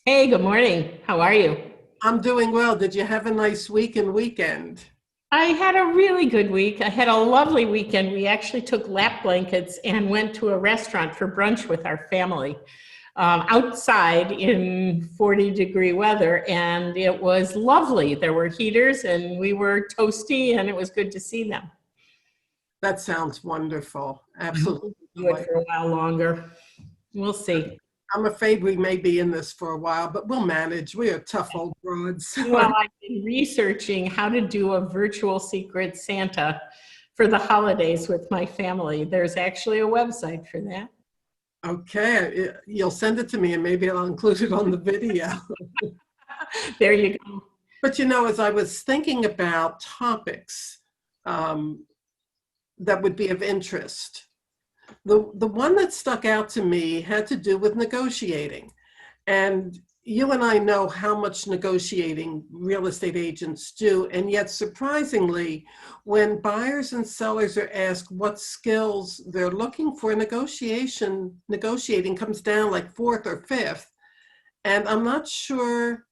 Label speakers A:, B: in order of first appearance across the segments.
A: Hey, good morning. How are you?
B: I'm doing well. Did you have a nice week and weekend?
A: I had a really good week. I had a lovely weekend. We actually took lap blankets and went to a restaurant for brunch with our family outside in 40-degree weather, and it was lovely. There were heaters, and we were toasty, and it was good to see them.
B: That sounds wonderful.
A: I hope
B: Absolutely
A: we do it for
B: delightful.
A: a while longer. We'll see.
B: I'm afraid we may be in this for a while, but we'll manage. We are tough old broads.
A: Well, I've been researching how to do a virtual Secret Santa for the holidays with my family. There's actually a website for that.
B: Okay, you'll send it to me and maybe I'll include it on the video.
A: There you go.
B: But as I was thinking about topics um, that would be of interest, the one that stuck out to me had to do with negotiating. And you and I know how much negotiating real estate agents do. And yet, surprisingly, when buyers and sellers are asked what skills they're looking for, negotiating comes down like fourth or fifth. And I'm not sure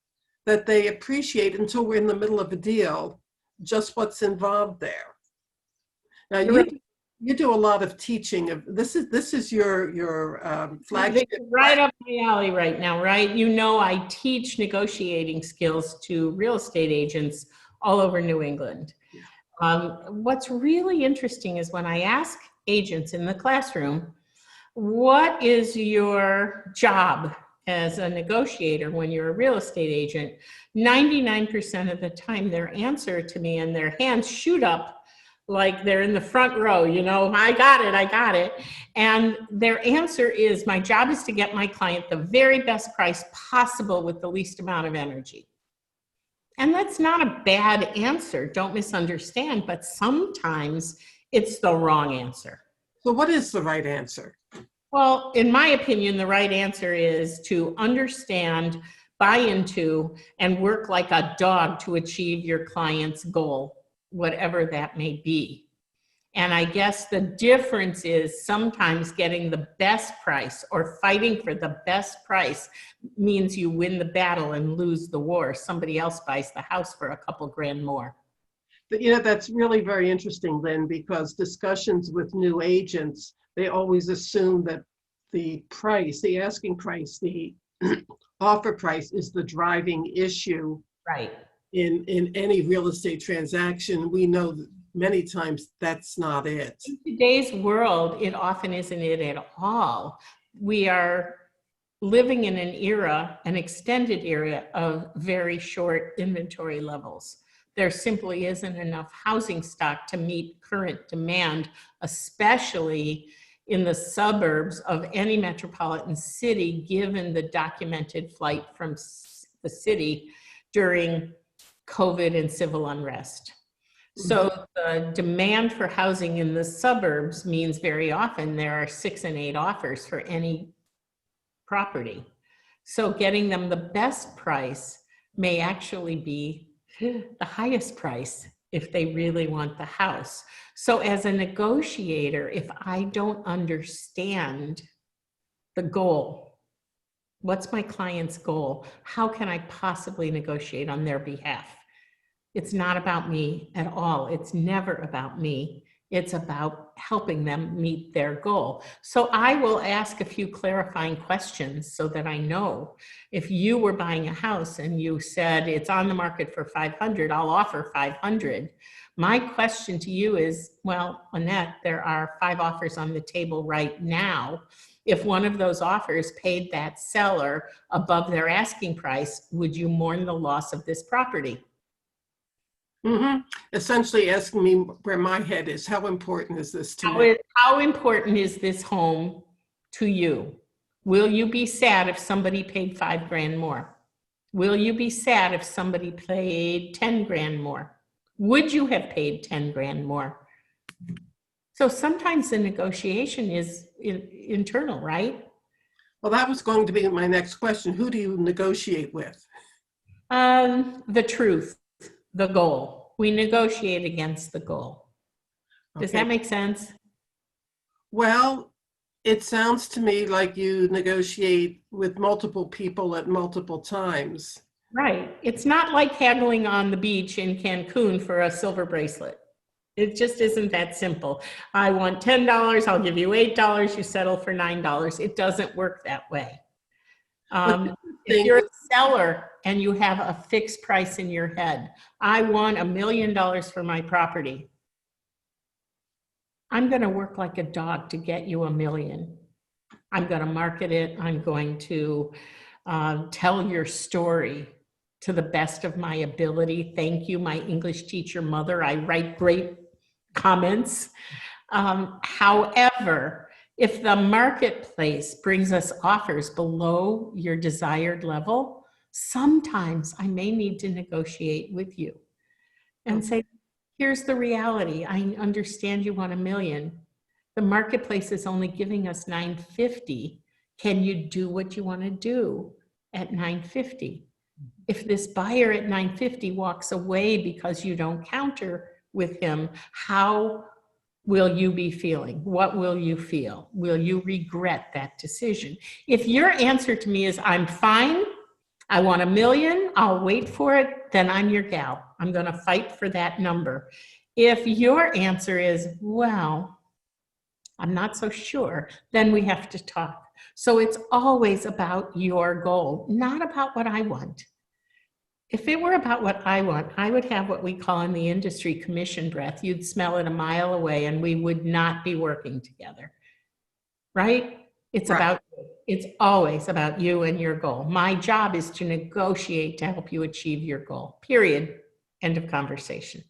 B: that they appreciate until we're in the middle of a deal just what's involved there. Now,
A: You're right.
B: you do a lot of teaching of this is your flagship,
A: It's right up my alley right now, right? You know, I teach negotiating skills to real estate agents all over New England. What's really interesting is when I ask agents in the classroom, what is your job as a negotiator when you're a real estate agent? 99% of the time, their answer to me and their hands shoot up like they're in the front row, I got it, I got it. And their answer is, my job is to get my client the very best price possible with the least amount of energy. And that's not a bad answer, don't misunderstand, but sometimes it's the wrong answer.
B: So what is the right answer?
A: Well, in my opinion, the right answer is to understand, buy into, and work like a dog to achieve your client's goal, whatever that may be. And I guess the difference is sometimes getting the best price or fighting for the best price means you win the battle and lose the war. Somebody else buys the house for a couple grand more.
B: But, that's really very interesting, Lynn, because discussions with new agents, they always assume that the price, the asking price, the offer price is the driving issue.
A: Right.
B: In any real estate transaction. We know that many times that's not it.
A: In today's world, it often isn't it at all. We are living in an extended era of very short inventory levels. There simply isn't enough housing stock to meet current demand, especially in the suburbs of any metropolitan city, given the documented flight from the city during COVID and civil unrest. So the demand for housing in the suburbs means very often there are 6 and 8 offers for any property. So getting them the best price may actually be the highest price if they really want the house. So as a negotiator, if I don't understand the goal, what's my client's goal? How can I possibly negotiate on their behalf? It's not about me at all. It's never about me. It's about helping them meet their goal. So I will ask a few clarifying questions so that I know if you were buying a house and you said it's on the market for 500, I'll offer 500. My question to you is, well, Annette, there are 5 offers on the table right now. If one of those offers paid that seller above their asking price, would you mourn the loss of this property?
B: Essentially asking me where my head is. How important is this to me?
A: How important is this home to you? Will you be sad if somebody paid 5 grand more? Will you be sad if somebody paid 10 grand more? Would you have paid 10 grand more? So sometimes the negotiation is internal, right?
B: Well, that was going to be my next question. Who do you negotiate with?
A: The truth, the goal. We negotiate against the goal. Does
B: Okay.
A: that make sense?
B: Well, It sounds to me like you negotiate with multiple people at multiple times.
A: Right. It's not like haggling on the beach in Cancun for a silver bracelet. It just isn't that simple. I want $10, I'll give you $8, you settle for $9. It doesn't work that way. If
B: Thing
A: you're a
B: with-
A: seller and you have a fixed price in your head, I want $1 million for my property. I'm going to work like a dog to get you $1 million. I'm going to market it. I'm going to tell your story to the best of my ability. Thank you, my English teacher mother. I write great comments. However, if the marketplace brings us offers below your desired level, sometimes I may need to negotiate with you and say, here's the reality. I understand you want $1 million. The marketplace is only giving us $950. Can you do what you want to do at $950? If this buyer at $950 walks away because you don't counter with him, how will you be feeling? What will you feel? Will you regret that decision? If your answer to me is, I'm fine, I want $1 million, I'll wait for it, then I'm your gal. I'm going to fight for that number. If your answer is, well, I'm not so sure, then we have to talk. So it's always about your goal, not about what I want. If it were about what I want, I would have what we call in the industry commission breath. You'd smell it a mile away and we would not be working together, right? It's
B: Right.
A: about you. It's always about you and your goal. My job is to negotiate to help you achieve your goal, period. End of conversation.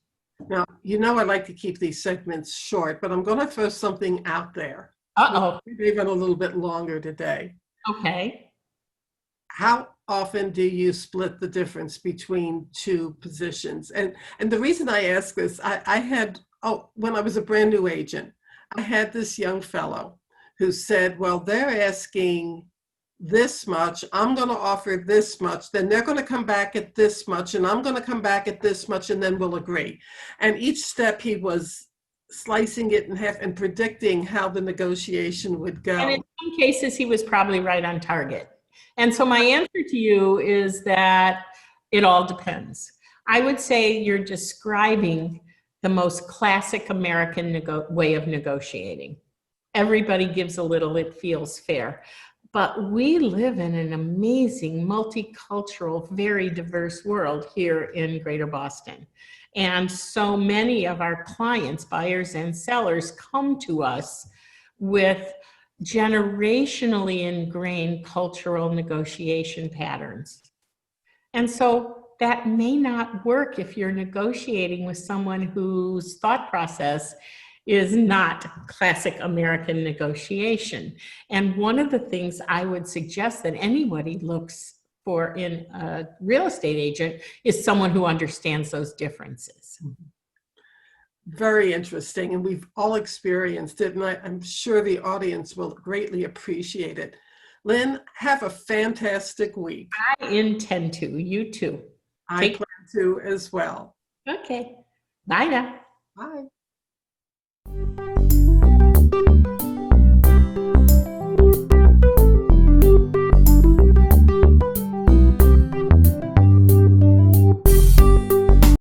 B: Now, I like to keep these segments short, but I'm going to throw something out there.
A: Uh-oh.
B: Maybe even a little bit longer today.
A: Okay.
B: How often do you split the difference between two positions? And the reason I ask this, I had, when I was a brand new agent, I had this young fellow who said, well, they're asking this much, I'm going to offer this much, then they're going to come back at this much, and I'm going to come back at this much, and then we'll agree. And each step he was slicing it in half and predicting how the negotiation would go.
A: And in some cases, he was probably right on target. And so my answer to you is that it all depends. I would say you're describing the most classic American way of negotiating. Everybody gives a little, it feels fair. But we live in an amazing, multicultural, very diverse world here in Greater Boston. And so many of our clients, buyers and sellers, come to us with generationally ingrained cultural negotiation patterns. And so that may not work if you're negotiating with someone whose thought process is not classic American negotiation. And one of the things I would suggest that anybody looks for in a real estate agent is someone who understands those differences.
B: Very interesting, and we've all experienced it, and I'm sure the audience will greatly appreciate it. Lynn, have a fantastic week.
A: I intend to. You too.
B: I plan to as well.
A: Okay. Bye now.
B: Bye.